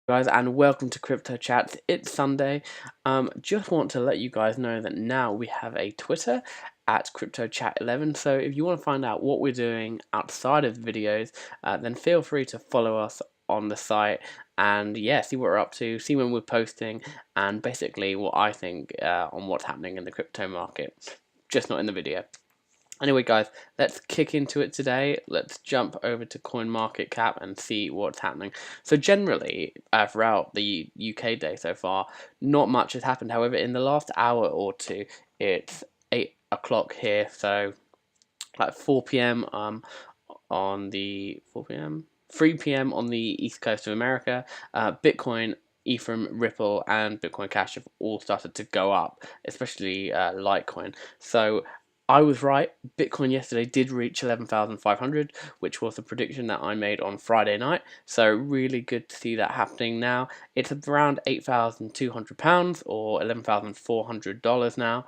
Guys, and welcome to Crypto Chats. It's Sunday. Just want to let you guys know that now we have a Twitter at CryptoChat11. So if you want to find out what we're doing outside of the videos, then feel free to follow us on the site and see what we're up to, see when we're posting, and basically what I think on what's happening in the crypto market, just not in the video. Anyway, guys, let's kick into it today. Let's jump over to CoinMarketCap and see what's happening. So generally, throughout the UK day so far, not much has happened. However, in the last hour or two, it's 8 o'clock here, so like 4 p.m. On the 4 p.m. 3 p.m. on the east coast of America. Bitcoin, Ethereum, Ripple, and Bitcoin Cash have all started to go up, especially Litecoin. So I was right. Bitcoin yesterday did reach 11,500, which was the prediction that I made on Friday night. So really good to see that happening now. It's around £8,200 or $11,400 now.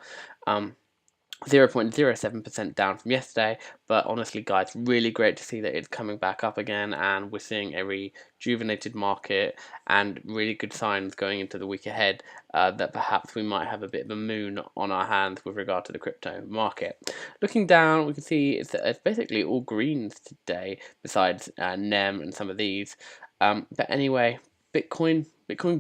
0.07% down from yesterday, but honestly, guys, really great to see that it's coming back up again, and we're seeing a rejuvenated market and really good signs going into the week ahead that perhaps we might have a bit of a moon on our hands with regard to the crypto market. Looking down, we can see it's basically all greens today, besides NEM and some of these. But anyway, Bitcoin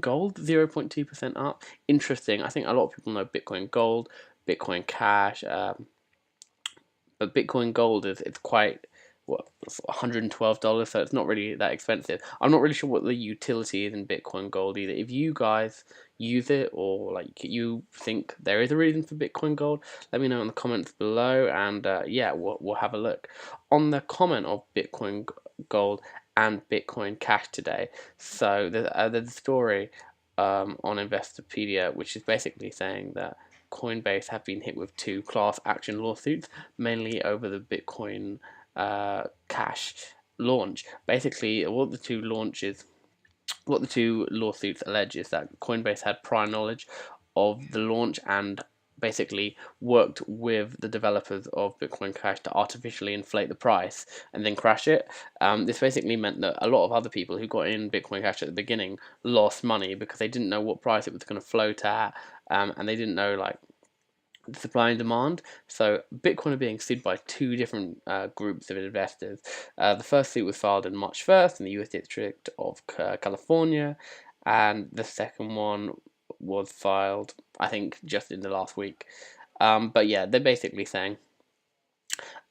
Gold 0.2% up. Interesting. I think a lot of people know Bitcoin Gold, Bitcoin Cash, but Bitcoin Gold it's quite $112, so it's not really that expensive. I'm not really sure what the utility is in Bitcoin Gold either. If you guys use it or like you think there is a reason for Bitcoin Gold, let me know in the comments below, and we'll have a look on the comment of Bitcoin Gold and Bitcoin Cash today. So there's a story on Investopedia, which is basically saying that Coinbase have been hit with 2 class action lawsuits, mainly over the Bitcoin Cash launch. Basically, what the two lawsuits allege is that Coinbase had prior knowledge of the launch and basically worked with the developers of Bitcoin Cash to artificially inflate the price and then crash it. This basically meant that a lot of other people who got in Bitcoin Cash at the beginning lost money because they didn't know what price it was going to float at, and they didn't know like supply and demand. So Bitcoin are being sued by 2 different groups of investors. The first suit was filed on March 1st in the U.S. District of California, and the second one was filed, I think, just in the last week. But yeah, they're basically saying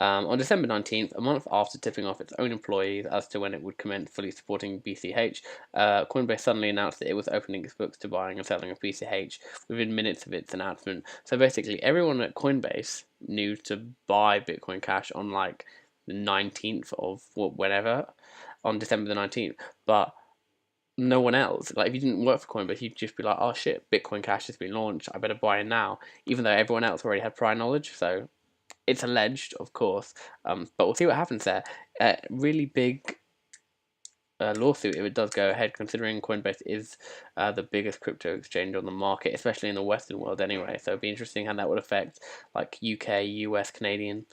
on December 19th, a month after tipping off its own employees as to when it would commence fully supporting BCH, Coinbase suddenly announced that it was opening its books to buying and selling of BCH within minutes of its announcement. So basically, everyone at Coinbase knew to buy Bitcoin Cash on like the 19th of whenever, on December the 19th, but no one else. Like, if you didn't work for Coinbase, you'd just be like, oh shit, Bitcoin Cash has been launched, I better buy it now, even though everyone else already had prior knowledge. So it's alleged, of course, but we'll see what happens there. Really big lawsuit if it does go ahead, considering Coinbase is the biggest crypto exchange on the market, especially in the Western world anyway. So it'd be interesting how that would affect like UK, US, Canadian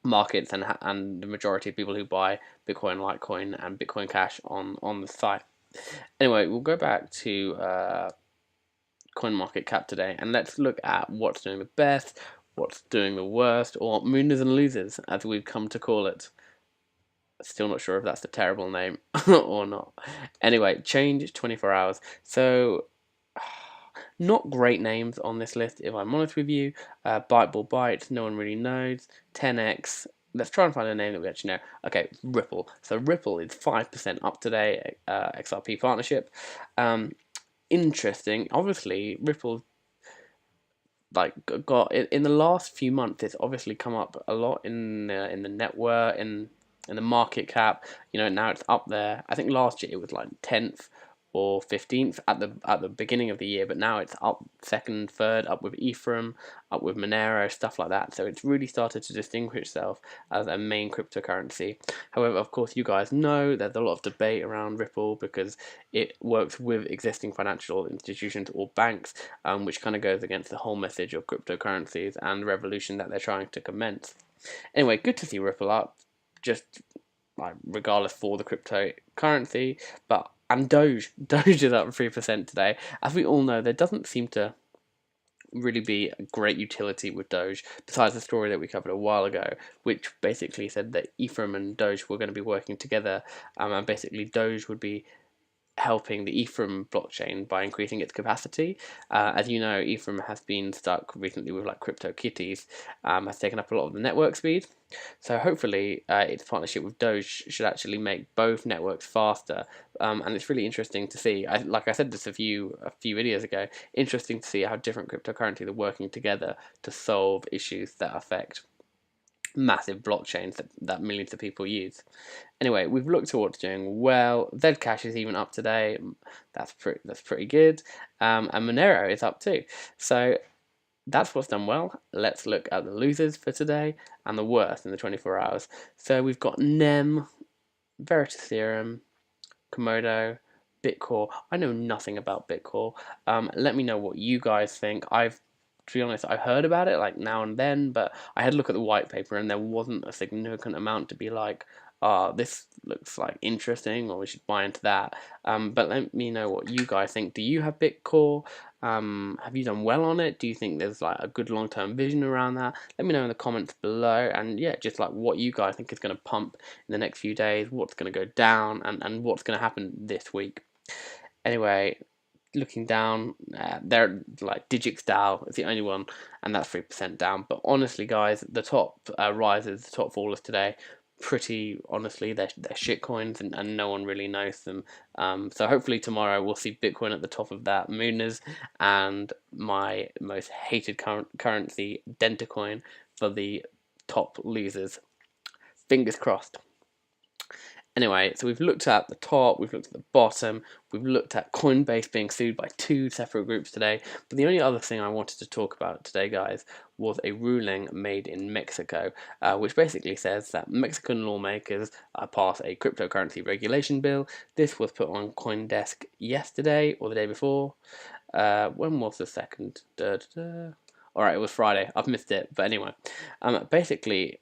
markets and the majority of people who buy Bitcoin, Litecoin, and Bitcoin Cash on the site. Anyway, we'll go back to CoinMarketCap today, and let's look at what's doing the best, what's doing the worst, or mooners and losers, as we've come to call it. Still not sure if that's a terrible name or not. Anyway, change 24 hours. So, not great names on this list, if I'm honest with you. Byteball Bytes, no one really knows. 10x. Let's try and find a name that we actually know. Okay, Ripple. So Ripple is 5% up today, XRP partnership. Interesting. Obviously, Ripple like got in the last few months. It's obviously come up a lot in the network, in the market cap. You know, now it's up there. I think last year it was like 10th or 15th at the beginning of the year, but now it's up second, third, up with Ethereum, up with Monero, stuff like that. So it's really started to distinguish itself as a main cryptocurrency. However, of course, you guys know there's a lot of debate around Ripple because it works with existing financial institutions or banks, which kind of goes against the whole message of cryptocurrencies and the revolution that they're trying to commence. Anyway, good to see Ripple up, just like regardless for the cryptocurrency, but And Doge is up 3% today. As we all know, there doesn't seem to really be a great utility with Doge, besides the story that we covered a while ago, which basically said that Ethereum and Doge were going to be working together, and basically Doge would be helping the Ethereum blockchain by increasing its capacity. As you know, Ethereum has been stuck recently with like CryptoKitties, has taken up a lot of the network speed. So hopefully, its partnership with Doge should actually make both networks faster. And it's really interesting to see. Like I said this a few videos ago. Interesting to see how different cryptocurrencies are working together to solve issues that affect massive blockchains that millions of people use. Anyway, we've looked at what's doing well. Zcash is even up today. That's pretty good. And Monero is up too. So that's what's done well. Let's look at the losers for today and the worst in the 24 hours. So we've got NEM, Veritaserum, Komodo, Bitcore. I know nothing about Bitcore. Let me know what you guys think. To be honest, I've heard about it like now and then, but I had a look at the white paper and there wasn't a significant amount to be like, this looks like interesting, or we should buy into that. But let me know what you guys think. Do you have Bitcore? Have you done well on it? Do you think there's like a good long-term vision around that? Let me know in the comments below. And yeah, just like what you guys think is going to pump in the next few days, what's going to go down, and what's going to happen this week. Anyway, looking down, they're like Digix DAO is the only one, and that's 3% down. But honestly, guys, the top risers, the top fallers today, pretty honestly, they're shit coins, and no one really knows them. So hopefully tomorrow we'll see Bitcoin at the top of that Mooners, and my most hated currency, Dentacoin, for the top losers. Fingers crossed. Anyway, so we've looked at the top, we've looked at the bottom, we've looked at Coinbase being sued by two separate groups today, but the only other thing I wanted to talk about today, guys, was a ruling made in Mexico, which basically says that Mexican lawmakers pass a cryptocurrency regulation bill. This was put on CoinDesk yesterday, or the day before. When was the second? Alright, it was Friday. I've missed it, but anyway. Basically,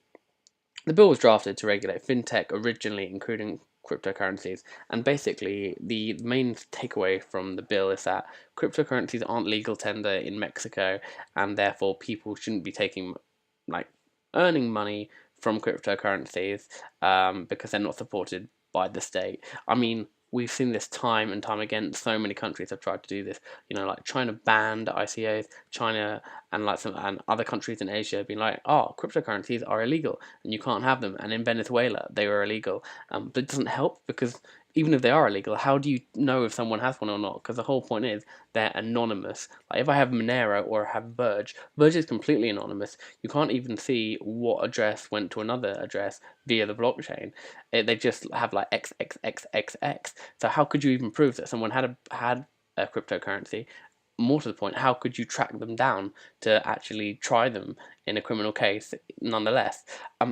the bill was drafted to regulate fintech originally, including cryptocurrencies, and basically the main takeaway from the bill is that cryptocurrencies aren't legal tender in Mexico, and therefore people shouldn't be taking, like, earning money from cryptocurrencies, because they're not supported by the state. I mean, we've seen this time and time again. So many countries have tried to do this. You know, like China banned ICOs. China and and other countries in Asia have been like, oh, cryptocurrencies are illegal and you can't have them. And in Venezuela, they were illegal. But it doesn't help, because even if they are illegal, how do you know if someone has one or not? Because the whole point is they're anonymous. Like if I have Monero or have Verge is completely anonymous. You can't even see what address went to another address via the blockchain. They just have like XXXXX. So how could you even prove that someone had a cryptocurrency? More to the point, how could you track them down to actually try them in a criminal case nonetheless?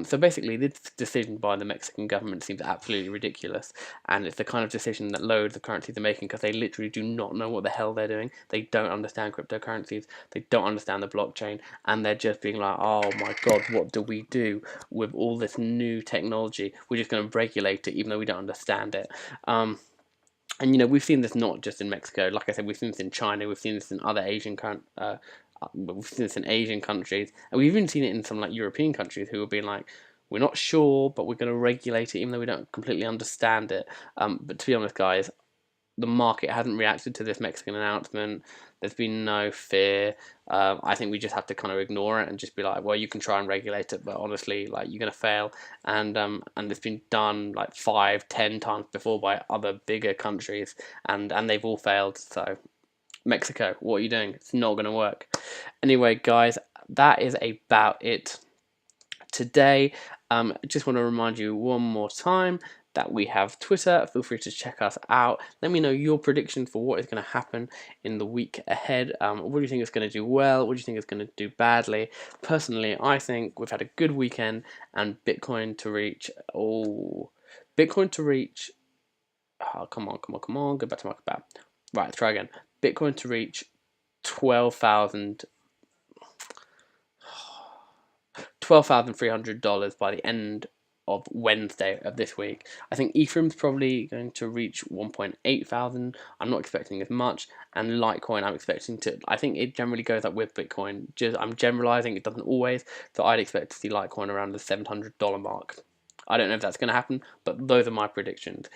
So basically, this decision by the Mexican government seems absolutely ridiculous, and it's the kind of decision that loads of currencies are making, because they literally do not know what the hell they're doing. They don't understand cryptocurrencies, they don't understand the blockchain, and they're just being like, oh my god, what do we do with all this new technology? We're just going to regulate it even though we don't understand it. And you know, we've seen this not just in Mexico. Like I said, we've seen this in China. We've seen this in other we've seen this in Asian countries, and we've even seen it in some like European countries who have been like, we're not sure, but we're going to regulate it, even though we don't completely understand it. But to be honest, guys, the market hasn't reacted to this Mexican announcement. There's been no fear. I think we just have to kind of ignore it and just be like, well, you can try and regulate it, but honestly, like, you're gonna fail. And it's been done like 5, 10 times before by other bigger countries, and they've all failed. So Mexico, what are you doing? It's not gonna work. Anyway, guys, that is about it today. Just want to remind you one more time that we have Twitter. Feel free to check us out. Let me know your prediction for what is going to happen in the week ahead. What do you think is going to do well? What do you think is going to do badly? Personally, I think we've had a good weekend, and Bitcoin to reach, oh, come on, go back to market bat. Right, let's try again. Bitcoin to reach 12,000 $12,300 by the end of Wednesday of this week. I think Ethereum's probably going to reach 1.8 thousand. I'm not expecting as much, and Litecoin I'm expecting to. I think it generally goes up with Bitcoin. Just I'm generalizing; it doesn't always. So I'd expect to see Litecoin around the $700 mark. I don't know if that's going to happen, but those are my predictions.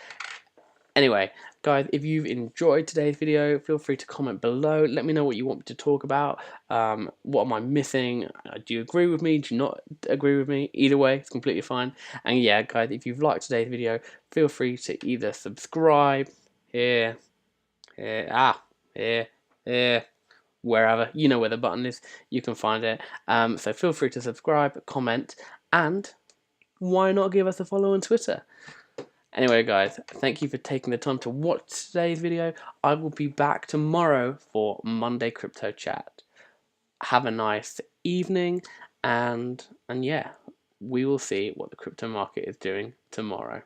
Anyway, guys, if you've enjoyed today's video, feel free to comment below. Let me know what you want me to talk about. What am I missing? Do you agree with me? Do you not agree with me? Either way, it's completely fine. And yeah, guys, if you've liked today's video, feel free to either subscribe here, here, here, wherever. You know where the button is. You can find it. So feel free to subscribe, comment, and why not give us a follow on Twitter? Anyway, guys, thank you for taking the time to watch today's video. I will be back tomorrow for Monday Crypto Chat. Have a nice evening, and yeah, we will see what the crypto market is doing tomorrow.